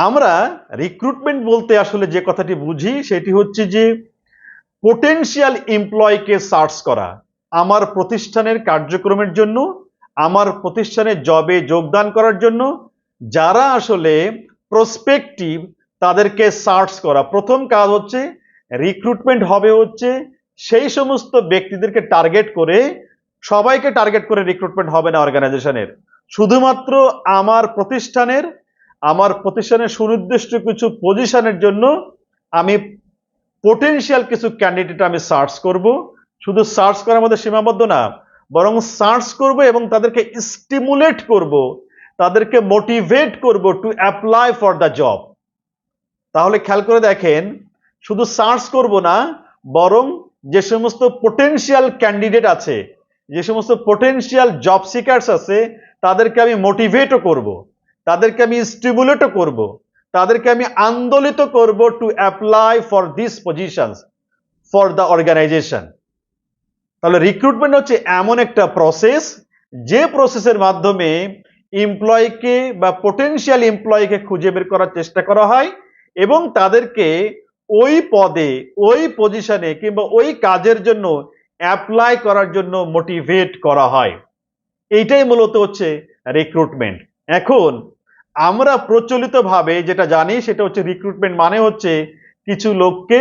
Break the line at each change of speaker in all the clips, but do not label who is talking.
আমরা রিক্রুটমেন্ট বলতে আসলে যে কথাটি বুঝি সেটি হচ্ছে যে পোটেনশিয়াল এমপ্লয়িকে সার্চ করা আমার প্রতিষ্ঠানের কার্যক্রমের জন্য, আমার প্রতিষ্ঠানে জবে যোগদান করার জন্য যারা আসলে প্রসপেক্টিভ তাদেরকে সার্চ করা। প্রথম কাজ হচ্ছে রিক্রুটমেন্ট হবে হচ্ছে সেই সমস্ত ব্যক্তিদেরকে টার্গেট করে, সবাইকে টার্গেট করে রিক্রুটমেন্ট হবে না অর্গানাইজেশনের। শুধুমাত্র আমার প্রতিষ্ঠানের সুনির্দিষ্ট কিছু পজিশনের জন্য আমি পোটেনশিয়াল কিছু ক্যান্ডিডেট আমি সার্চ করব। শুধু সার্চ করার মধ্যে সীমাবদ্ধ না, বরং সার্চ করব এবং তাদেরকে স্টিমুলেট করব, তাদেরকে মোটিভেট করব to apply for the job. তাহলে খেয়াল করে দেখেন, শুধু সার্চ করব না, বরং যে সমস্ত পোটেনশিয়াল ক্যান্ডিডেট আছে, যে সমস্ত পোটেনশিয়াল জব সিকার্স আছে, তাদেরকে আমি মোটিভেটও করব, তাদেরকে আমি স্টিমুলেটও করব, তাদেরকে আমি আন্দোলিত করব to apply for this positions for the organisation. তাহলে রিক্রুটমেন্ট হচ্ছে এমন একটা প্রসেস, যে প্রসেসের মাধ্যমে এমপ্লয়িকে বা পোটেনশিয়াল এমপ্লয়িকে খুঁজে বের করার চেষ্টা করা হয় এবং তাদেরকে ওই পদে, ওই পজিশনে কিংবা ওই কাজের জন্য অ্যাপ্লাই করার জন্য মোটিভেট করা হয়। এইটাই মূলত হচ্ছে রিক্রুটমেন্ট। এখন আমরা প্রচলিতভাবে যেটা জানি সেটা হচ্ছে রিক্রুটমেন্ট মানে হচ্ছে কিছু লোককে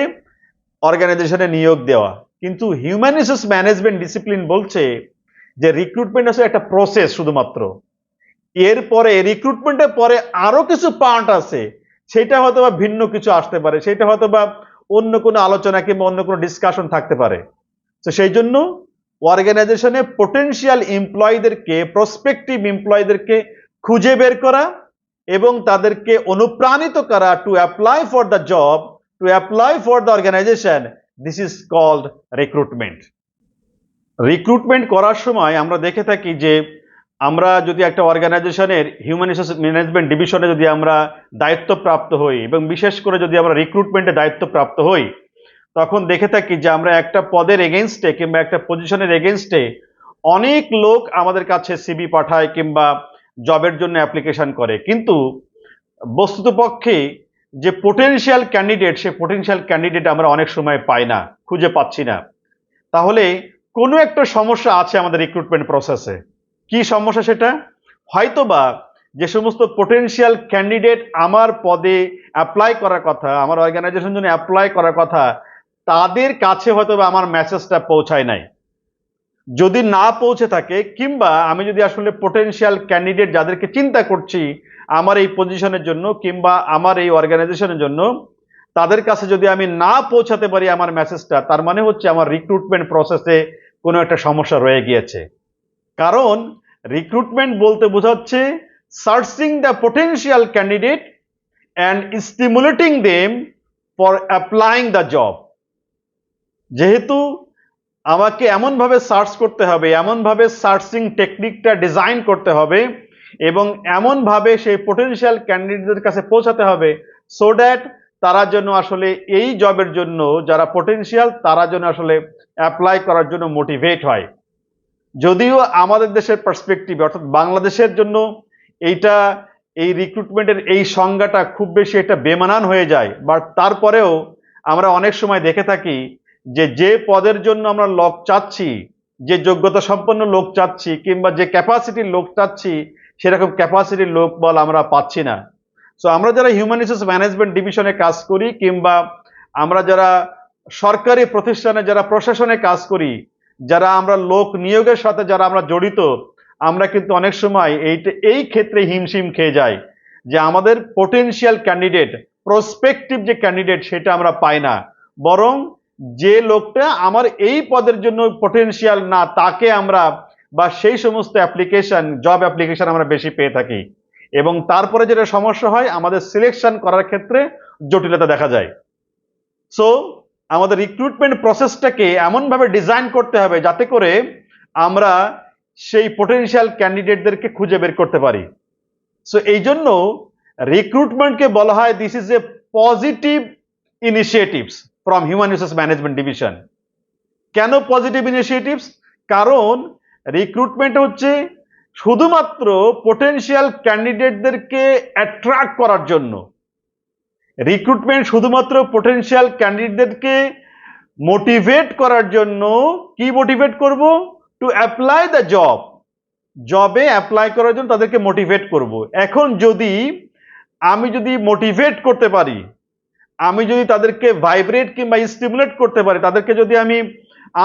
অর্গানাইজেশনে নিয়োগ দেওয়া, কিন্তু হিউম্যান রিসোর্স ম্যানেজমেন্ট ডিসিপ্লিন বলছে যে রিক্রুটমেন্ট হচ্ছে একটা প্রসেস শুধুমাত্র। এরপরে রিক্রুটমেন্টের পরে আরো কিছু পার্ট আছে, সেটা হয়তো বা ভিন্ন কিছু আসতে পারে, সেটা হয়তো বা অন্য কোনো আলোচনা কিংবা অন্য কোনো ডিসকাশন থাকতে পারে। তো সেই জন্য অর্গানাইজেশনে পোটেনশিয়াল এমপ্লয়ীদেরকে, প্রসপেক্টিভ এমপ্লয়ীদেরকে খুঁজে বের করা এবং তাদেরকে অনুপ্রাণিত করা to apply for the job, to apply for the organisation, this is called recruitment. Recruitment করার সময় আমরা দেখে থাকি যে আমরা যদি একটা অর্গানাইজেশনের হিউম্যান রিসোর্স ম্যানেজমেন্ট ডিভিশনে যদি আমরা দায়িত্বপ্রাপ্ত হই এবং বিশেষ করে যদি আমরা রিক্রুটমেন্টে দায়িত্বপ্রাপ্ত হই, তখন দেখে থাকি যে আমরা একটা পদের এগেনস্টে কিংবা একটা পজিশনের এগেনস্টে অনেক লোক আমাদের কাছে সিভি পাঠায় কিংবা জবের জন্য অ্যাপ্লিকেশন করে, কিন্তু বস্তুতপক্ষে যে পোটেনশিয়াল ক্যান্ডিডেট, সে পোটেনশিয়াল ক্যান্ডিডেট আমরা অনেক সময় পাই না, খুঁজে পাচ্ছি না। তাহলে কোনো একটা সমস্যা আছে আমাদের রিক্রুটমেন্ট প্রসেসে। কি সমস্যা সেটা? হয়তোবা যে সমস্ত পোটেনশিয়াল ক্যান্ডিডেট আমার পদে অ্যাপ্লাই করার কথা, আমার অর্গানাইজেশন জন্য অ্যাপ্লাই করার কথা, তাদের কাছে হয়তোবা আমার মেসেজটা পৌঁছায় নাই। যদি না পৌঁছে থাকে কিংবা আমি যদি আসলে পোটেনশিয়াল ক্যান্ডিডেট যাদেরকে চিন্তা করছি আমার এই পজিশনের জন্য কিংবা আমার এই অর্গানাইজেশনের জন্য, তাদের কাছে যদি আমি না পৌঁছাতে পারি আমার মেসেজটা, তার মানে হচ্ছে আমার রিক্রুটমেন্ট প্রসেসে কোনো একটা সমস্যা রয়ে গিয়েছে। কারণ রিক্রুটমেন্ট বলতে বোঝাচ্ছে searching the potential candidate and stimulating them for applying the job. যেহেতু আমাকে এমনভাবে সার্চ করতে হবে, এমনভাবে সার্চিং টেকনিকটা ডিজাইন করতে হবে এবং এমনভাবে সেই পোটেনশিয়াল ক্যান্ডিডেটদের কাছে পৌঁছাতে হবে সো দ্যাট তারা যেন আসলে এই জবের জন্য, যারা পোটেনশিয়াল তারা যেন আসলে অ্যাপ্লাই করার জন্য মোটিভেট হয়। যদিও আমাদের দেশের পার্সপেক্টিভে অর্থাৎ বাংলাদেশের জন্য এইটা, এই রিক্রুটমেন্টের এই সংজ্ঞাটা খুব বেশি এটা বেমানান হয়ে যায়, বাট তারপরেও আমরা অনেক সময় দেখে থাকি যে যে পদের জন্য আমরা লোক চাচ্ছি, যে যোগ্যতা সম্পন্ন লোক চাচ্ছি কিংবা যে ক্যাপাসিটির লোক চাচ্ছি, সেরকম ক্যাপাসিটির লোক বল আমরা পাচ্ছি না। সো আমরা যারা হিউম্যান রিসোর্স ম্যানেজমেন্ট ডিভিশনে কাজ করি কিংবা আমরা যারা সরকারি প্রতিষ্ঠানে, যারা প্রশাসনে কাজ করি, যারা আমরা লোক নিয়োগের সাথে যারা আমরা জড়িত, আমরা কিন্তু অনেক সময় এই ক্ষেত্রে হিমশিম খেয়ে যাই যে আমাদের পোটেনশিয়াল ক্যান্ডিডেট, প্রসপেক্টিভ যে ক্যান্ডিডেট সেটা আমরা পাই না, বরং যে লোকটা আমার এই পদের জন্য পোটেনশিয়াল না তাকে আমরা, বা সেই সমস্ত অ্যাপ্লিকেশন, জব অ্যাপ্লিকেশন আমরা বেশি পেয়ে থাকি এবং তারপরে যেটা সমস্যা হয় আমাদের সিলেকশন করার ক্ষেত্রে জটিলতা দেখা যায়। সো আমাদের রিক্রুটমেন্ট প্রসেসটাকে এমনভাবে ডিজাইন করতে হবে যাতে করে আমরা সেই পোটেনশিয়াল ক্যান্ডিডেটদেরকে খুঁজে বের করতে পারি। সো এই জন্য রিক্রুটমেন্টকে বলা হয় this is a positive initiatives from human resource management division. কেন পজিটিভ ইনিশিয়েটিভস? কারণ রিক্রুটমেন্ট হচ্ছে শুধুমাত্র পোটেনশিয়াল ক্যান্ডিডেটদেরকে অ্যাট্রাক্ট করার জন্য, রিক্রুটমেন্ট শুধুমাত্র পোটেনশিয়াল ক্যান্ডিডেটকে মোটিভেট করার জন্য। কি মোটিভেট করব? টু অ্যাপ্লাই দ্য জব, জবে অ্যাপ্লাই করার জন্য তাদেরকে মোটিভেট করব। এখন আমি যদি মোটিভেট করতে পারি, আমি যদি তাদেরকে ভাইব্রেট কিংবা স্টিমুলেট করতে পারি, তাদেরকে যদি আমি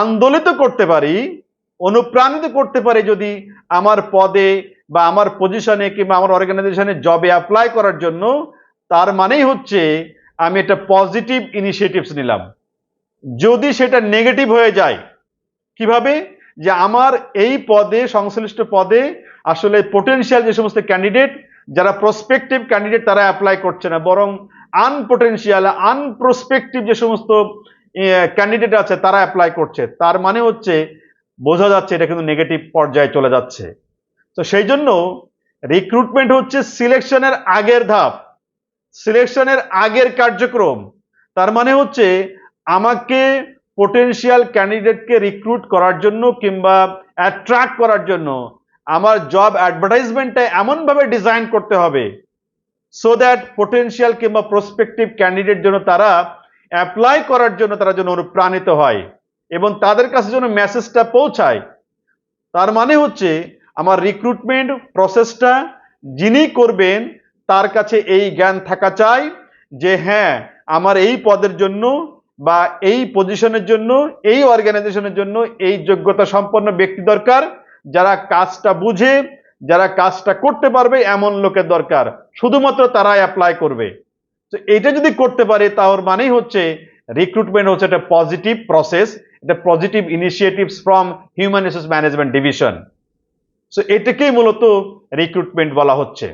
আন্দোলিত করতে পারি, অনুপ্রাণিত করতে পারি যদি আমার পদে বা আমার পজিশনে কিংবা আমার অর্গানাইজেশনে জবে অ্যাপ্লাই করার জন্য, তার মানেই হচ্ছে আমি একটা পজিটিভ ইনিশিয়েটিভস নিলাম। যদি সেটা নেগেটিভ হয়ে যায়, কিভাবে? যে আমার এই পদে, সংশ্লিষ্ট পদে আসলে পোটেনশিয়াল যে সমস্ত ক্যান্ডিডেট, যারা প্রসপেক্টিভ ক্যান্ডিডেট, তারা অ্যাপ্লাই করছে না, বরং আনপোটেনশিয়াল, আনপ্রসপেক্টিভ যে সমস্ত ক্যান্ডিডেট আছে তারা অ্যাপ্লাই করছে। তার মানে হচ্ছে বোঝা যাচ্ছে এটা কিন্তু নেগেটিভ পর্যায়ে চলে যাচ্ছে। তো সেই জন্য রিক্রুটমেন্ট হচ্ছে সিলেকশনের আগের ধাপ, সিলেকশনের আগের কার্যক্রম। তার মানে হচ্ছে আমাকে পোটেনশিয়াল ক্যান্ডিডেটকে রিক্রুট করার জন্য কিংবা অ্যাট্রাক্ট করার জন্য আমার জব অ্যাডভার্টাইজমেন্টটা এমনভাবে ডিজাইন করতে হবে সো দ্যাট পোটেনশিয়াল কিংবা প্রসপেক্টিভ ক্যান্ডিডেট জন্য তারা অ্যাপ্লাই করার জন্য তারা যেন অনুপ্রাণিত হয় এবং তাদের কাছে যেন মেসেজটা পৌঁছায়। তার মানে হচ্ছে আমার রিক্রুটমেন্ট প্রসেসটা যিনি করবেন তার কাছে এই জ্ঞান থাকা চাই যে হ্যাঁ, আমার এই পদের জন্য বা এই পজিশনের জন্য, এই অর্গানাইজেশনের জন্য এই যোগ্যতা সম্পন্ন ব্যক্তি দরকার, যারা কাজটা বুঝে, যারা কাজটা করতে পারবে এমন লোকের দরকার, শুধুমাত্র তারাই অ্যাপ্লাই করবে। তো এটা যদি করতে পারে তার মানেই হচ্ছে রিক্রুটমেন্ট হচ্ছে একটা পজিটিভ প্রসেস, এটা positive initiatives from human resource management division. So এটাকেই মূলত রিক্রুটমেন্ট বলা হচ্ছে।